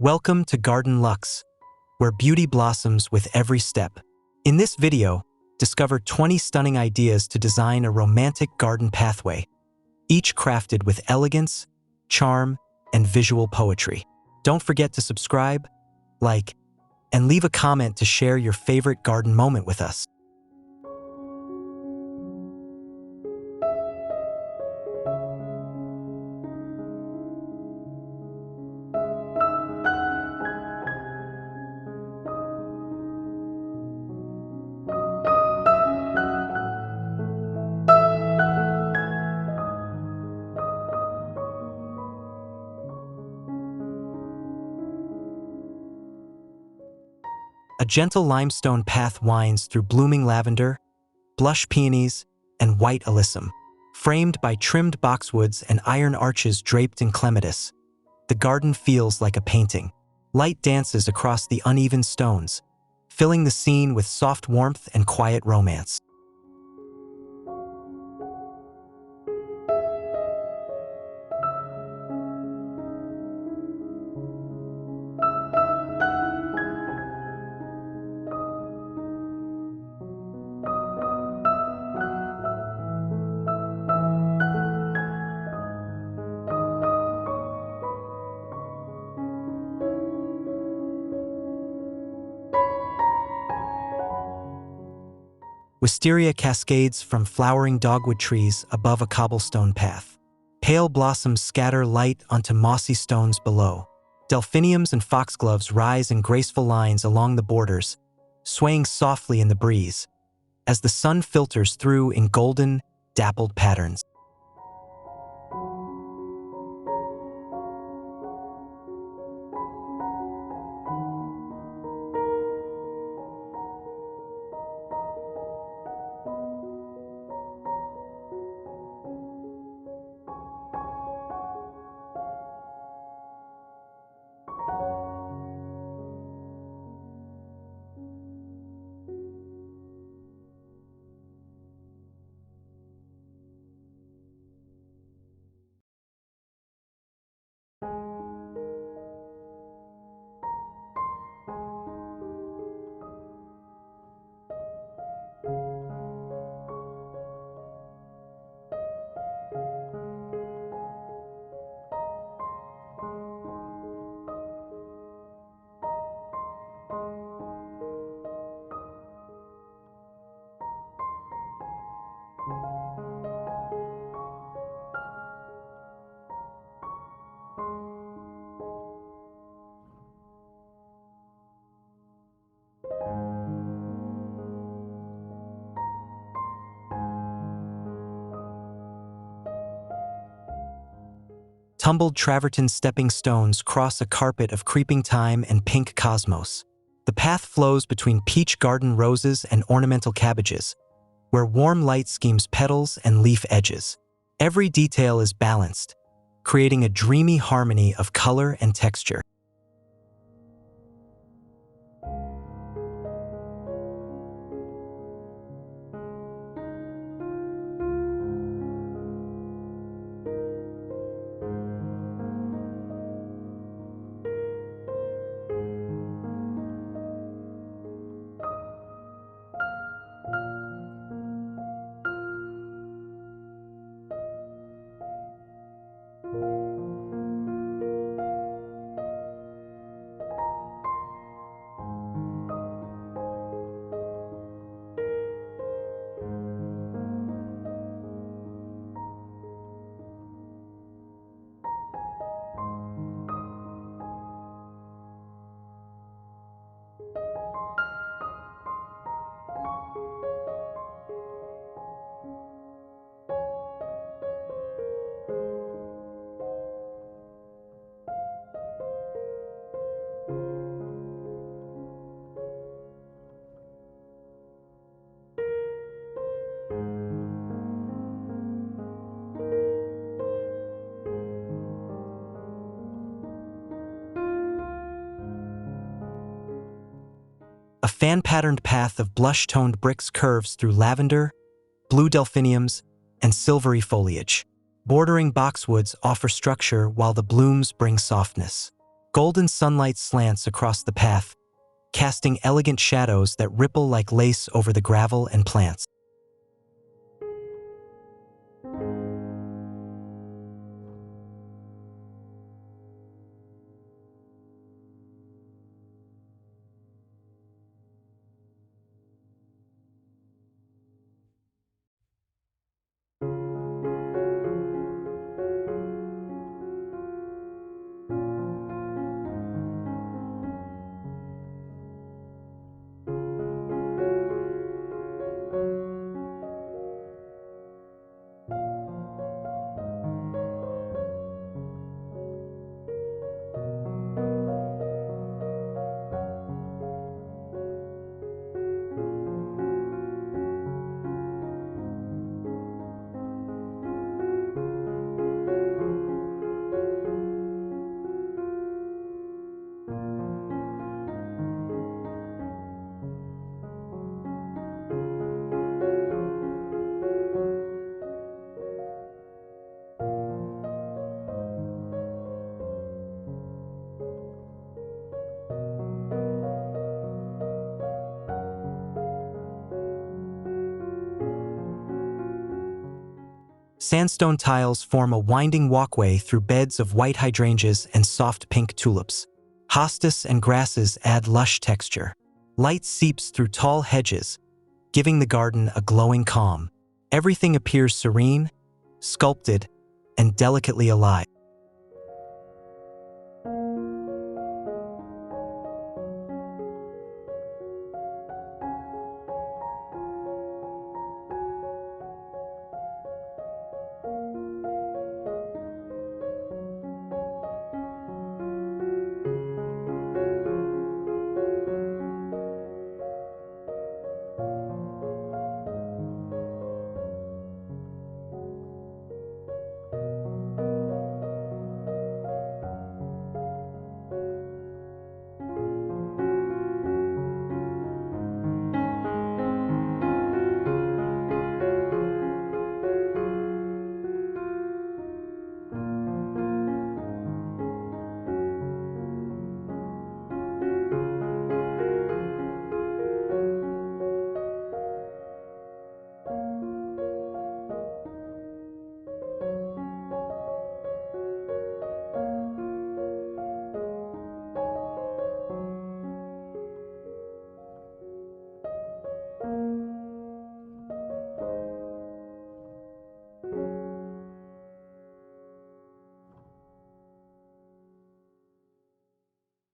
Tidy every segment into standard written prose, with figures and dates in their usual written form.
Welcome to GardenLuxe, where beauty blossoms with every step. In this video, discover 20 stunning ideas to design a romantic garden pathway, each crafted with elegance, charm, and visual poetry. Don't forget to subscribe, like, and leave a comment to share your favorite garden moment with us. A gentle limestone path winds through blooming lavender, blush peonies, and white alyssum. Framed by trimmed boxwoods and iron arches draped in clematis, the garden feels like a painting. Light dances across the uneven stones, filling the scene with soft warmth and quiet romance. Wisteria cascades from flowering dogwood trees above a cobblestone path. Pale blossoms scatter light onto mossy stones below. Delphiniums and foxgloves rise in graceful lines along the borders, swaying softly in the breeze, as the sun filters through in golden, dappled patterns. Tumbled travertine stepping stones cross a carpet of creeping thyme and pink cosmos. The path flows between peach garden roses and ornamental cabbages, where warm light schemes petals and leaf edges. Every detail is balanced, creating a dreamy harmony of color and texture. A fan-patterned path of blush-toned bricks curves through lavender, blue delphiniums, and silvery foliage. Bordering boxwoods offer structure while the blooms bring softness. Golden sunlight slants across the path, casting elegant shadows that ripple like lace over the gravel and plants. Sandstone tiles form a winding walkway through beds of white hydrangeas and soft pink tulips. Hostas and grasses add lush texture. Light seeps through tall hedges, giving the garden a glowing calm. Everything appears serene, sculpted, and delicately alive.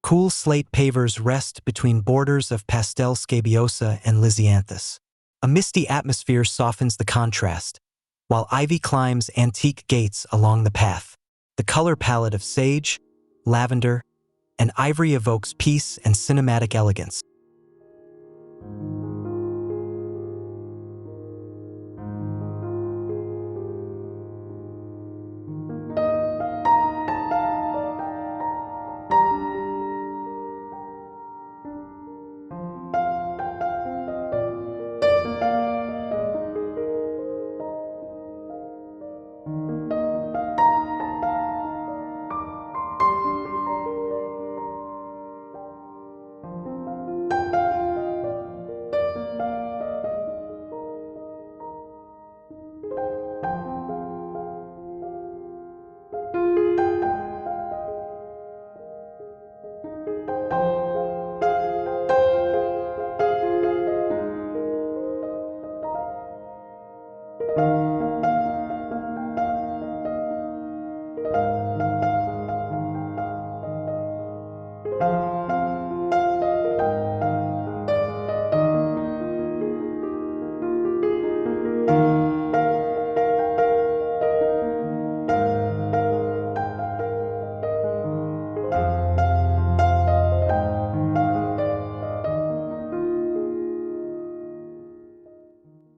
Cool slate pavers rest between borders of pastel scabiosa and lisianthus. A misty atmosphere softens the contrast, while ivy climbs antique gates along the path. The color palette of sage, lavender, and ivory evokes peace and cinematic elegance.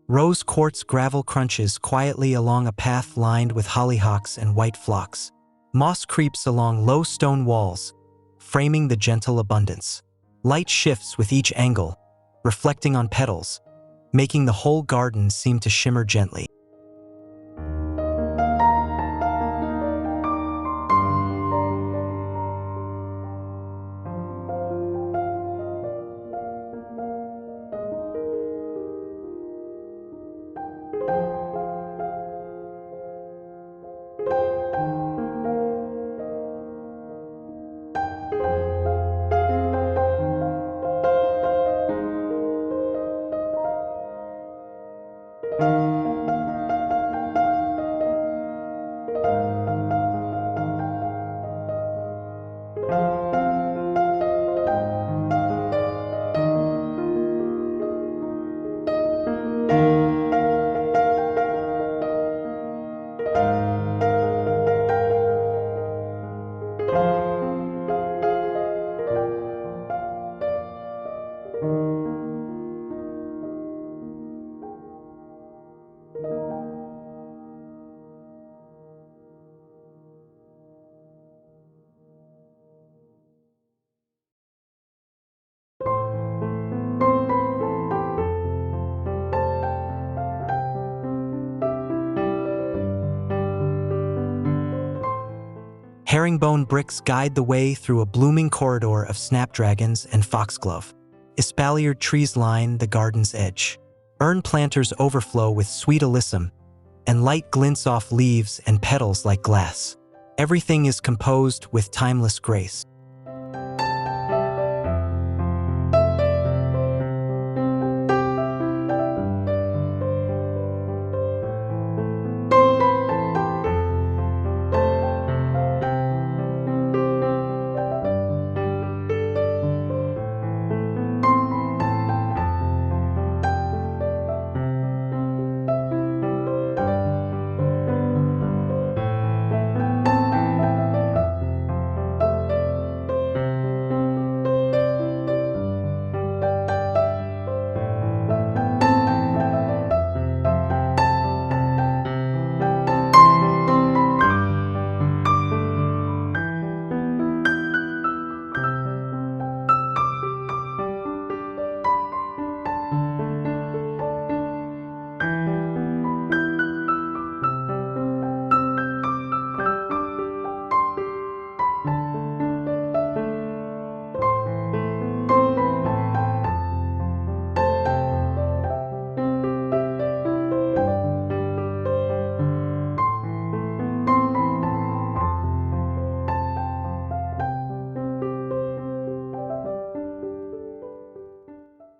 Rose quartz gravel crunches quietly along a path lined with hollyhocks and white phlox. Moss creeps along low stone walls, framing the gentle abundance. Light shifts with each angle, reflecting on petals, making the whole garden seem to shimmer gently. Herringbone bricks guide the way through a blooming corridor of snapdragons and foxglove. Espaliered trees line the garden's edge. Urn planters overflow with sweet alyssum, and light glints off leaves and petals like glass. Everything is composed with timeless grace.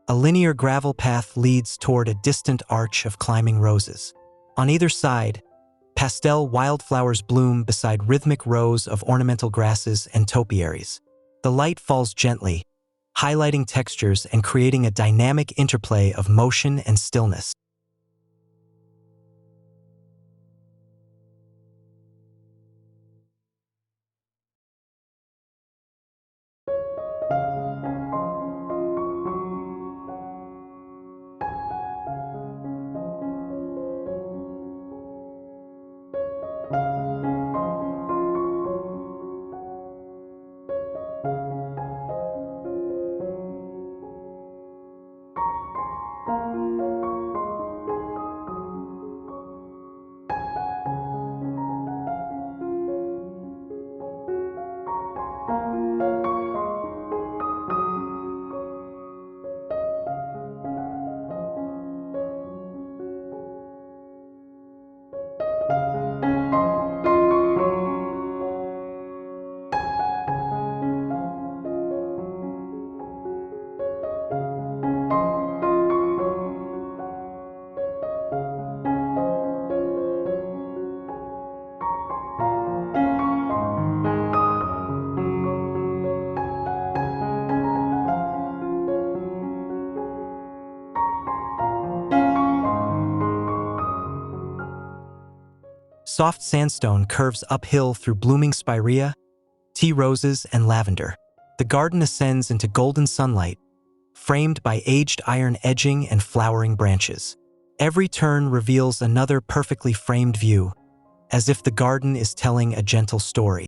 A linear gravel path leads toward a distant arch of climbing roses. On either side, pastel wildflowers bloom beside rhythmic rows of ornamental grasses and topiaries. The light falls gently, highlighting textures and creating a dynamic interplay of motion and stillness. Soft sandstone curves uphill through blooming spirea, tea roses, and lavender. The garden ascends into golden sunlight, framed by aged iron edging and flowering branches. Every turn reveals another perfectly framed view, as if the garden is telling a gentle story.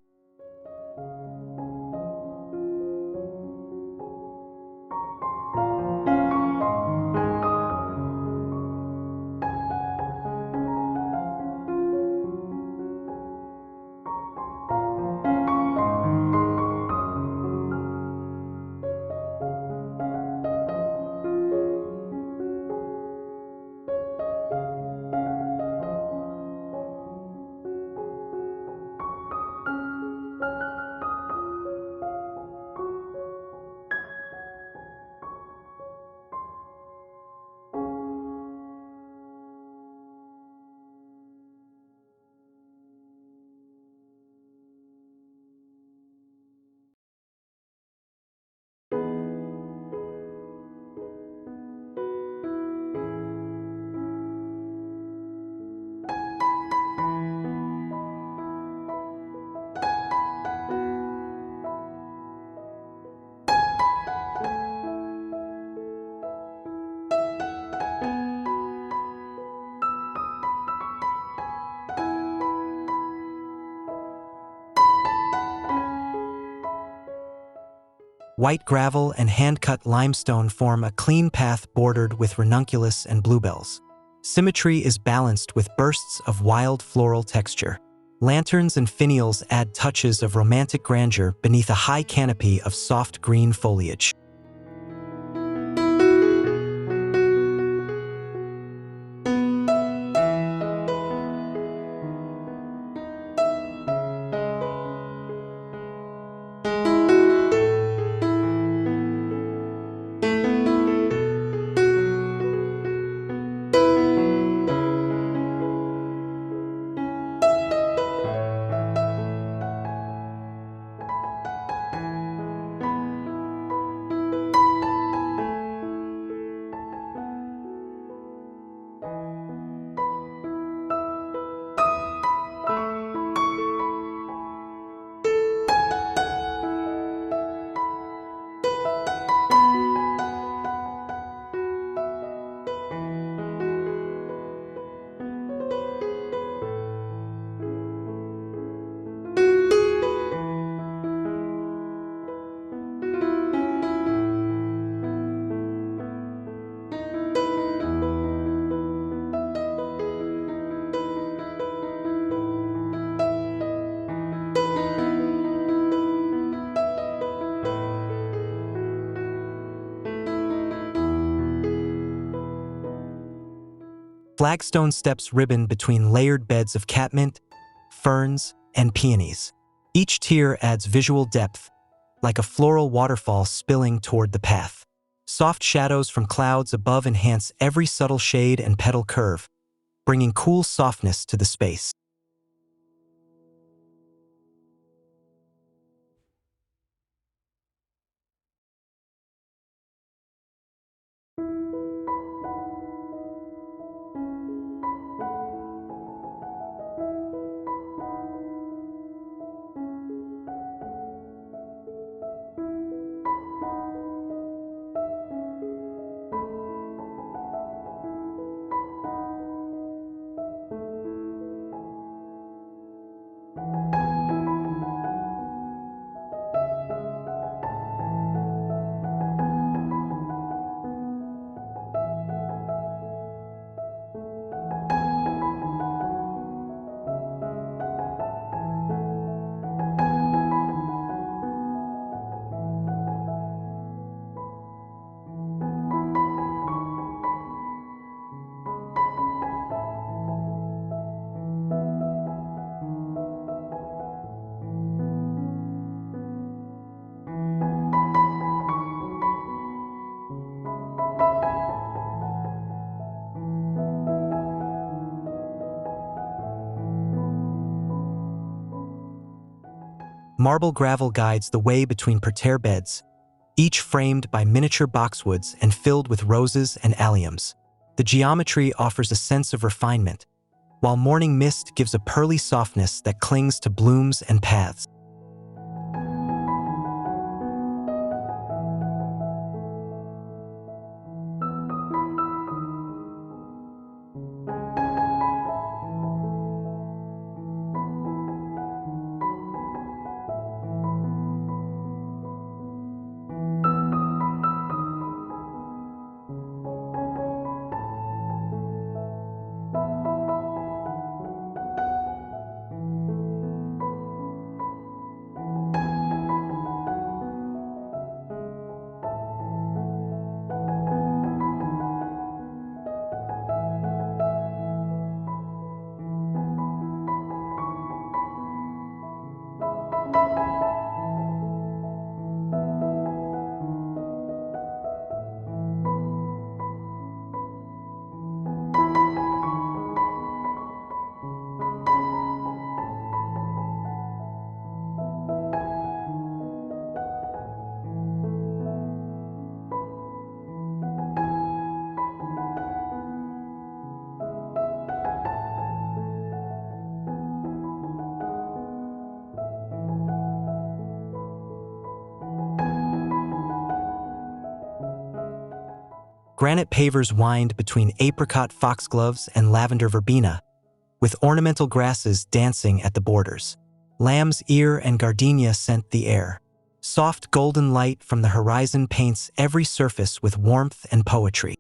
White gravel and hand-cut limestone form a clean path bordered with ranunculus and bluebells. Symmetry is balanced with bursts of wild floral texture. Lanterns and finials add touches of romantic grandeur beneath a high canopy of soft green foliage. Flagstone steps ribbon between layered beds of catmint, ferns, and peonies. Each tier adds visual depth, like a floral waterfall spilling toward the path. Soft shadows from clouds above enhance every subtle shade and petal curve, bringing cool softness to the space. Marble gravel guides the way between parterre beds, each framed by miniature boxwoods and filled with roses and alliums. The geometry offers a sense of refinement, while morning mist gives a pearly softness that clings to blooms and paths. Granite pavers wind between apricot foxgloves and lavender verbena, with ornamental grasses dancing at the borders. Lamb's ear and gardenia scent the air. Soft golden light from the horizon paints every surface with warmth and poetry.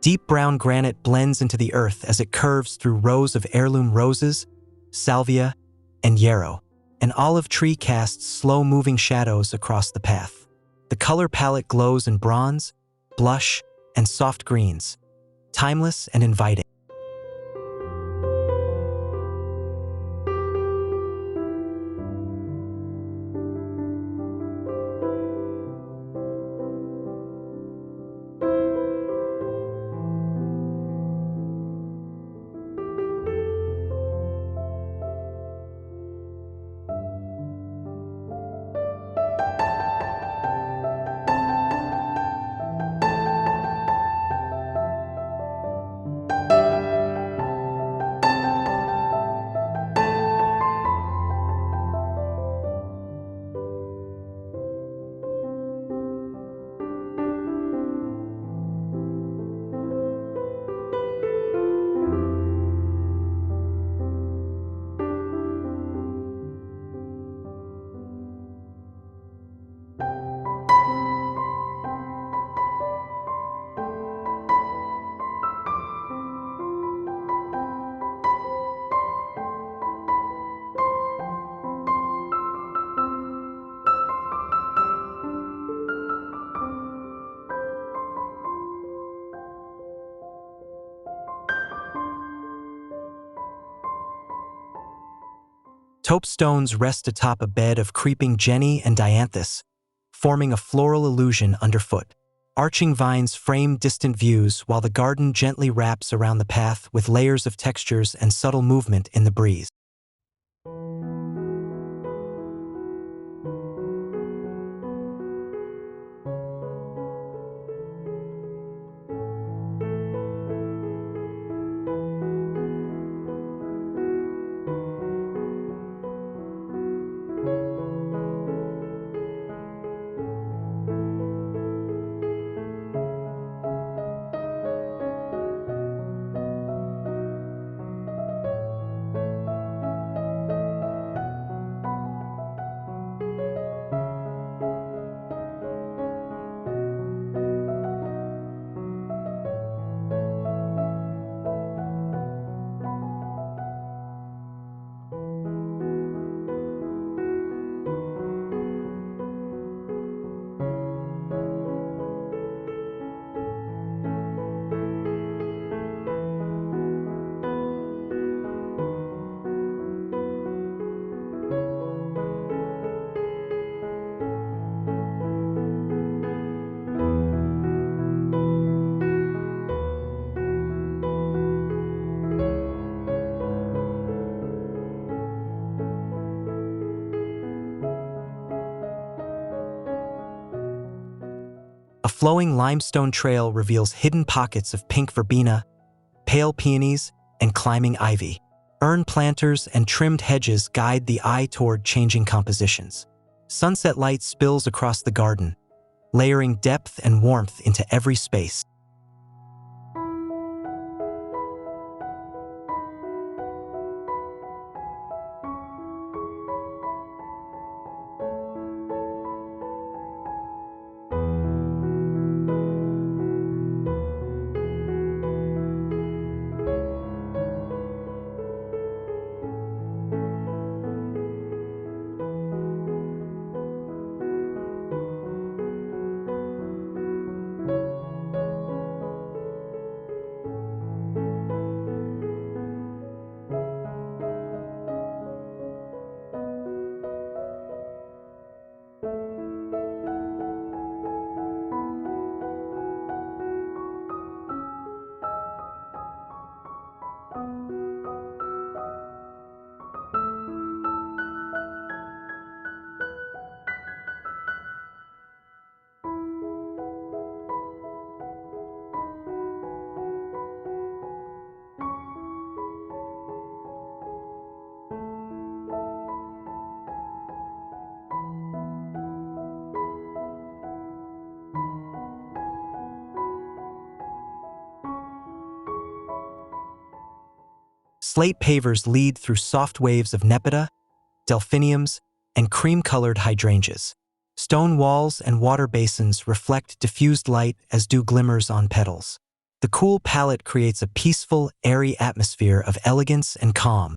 Deep brown granite blends into the earth as it curves through rows of heirloom roses, salvia, and yarrow. An olive tree casts slow-moving shadows across the path. The color palette glows in bronze, blush, and soft greens, timeless and inviting. Taupe stones rest atop a bed of creeping jenny and dianthus, forming a floral illusion underfoot. Arching vines frame distant views while the garden gently wraps around the path with layers of textures and subtle movement in the breeze. A flowing limestone trail reveals hidden pockets of pink verbena, pale peonies, and climbing ivy. Urn planters and trimmed hedges guide the eye toward changing compositions. Sunset light spills across the garden, layering depth and warmth into every space. Slate pavers lead through soft waves of nepeta, delphiniums, and cream-colored hydrangeas. Stone walls and water basins reflect diffused light as dew glimmers on petals. The cool palette creates a peaceful, airy atmosphere of elegance and calm.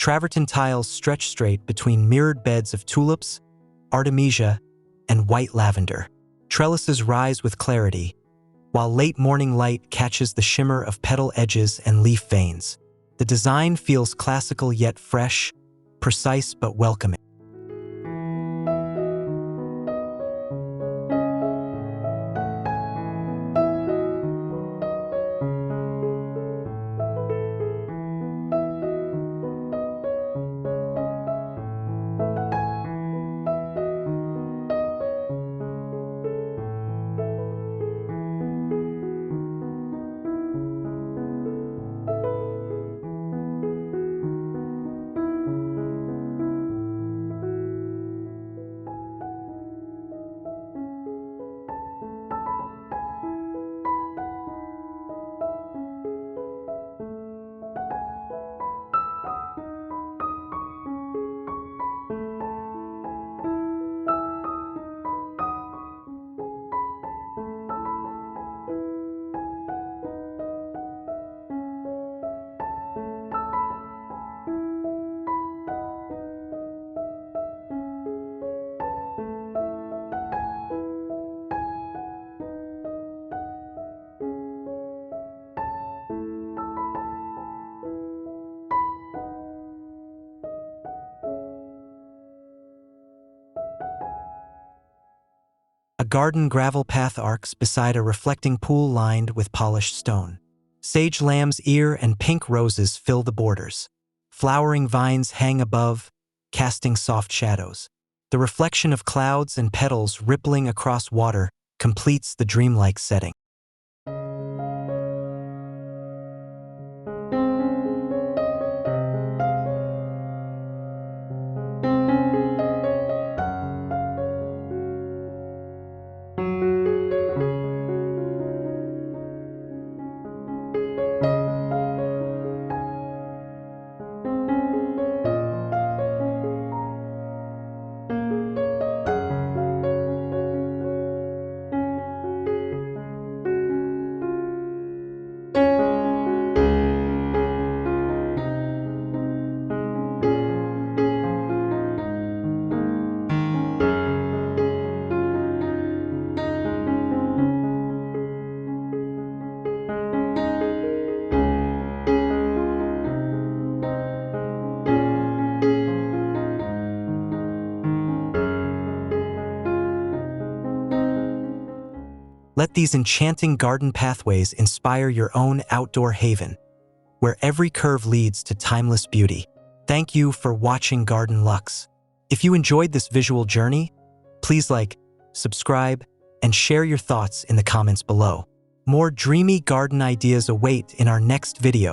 Travertine tiles stretch straight between mirrored beds of tulips, artemisia, and white lavender. Trellises rise with clarity, while late morning light catches the shimmer of petal edges and leaf veins. The design feels classical yet fresh, precise but welcoming. A garden gravel path arcs beside a reflecting pool lined with polished stone. Sage lamb's ear and pink roses fill the borders. Flowering vines hang above, casting soft shadows. The reflection of clouds and petals rippling across water completes the dreamlike setting. Let these enchanting garden pathways inspire your own outdoor haven, where every curve leads to timeless beauty. Thank you for watching GardenLuxe. If you enjoyed this visual journey, please like, subscribe, and share your thoughts in the comments below. More dreamy garden ideas await in our next video.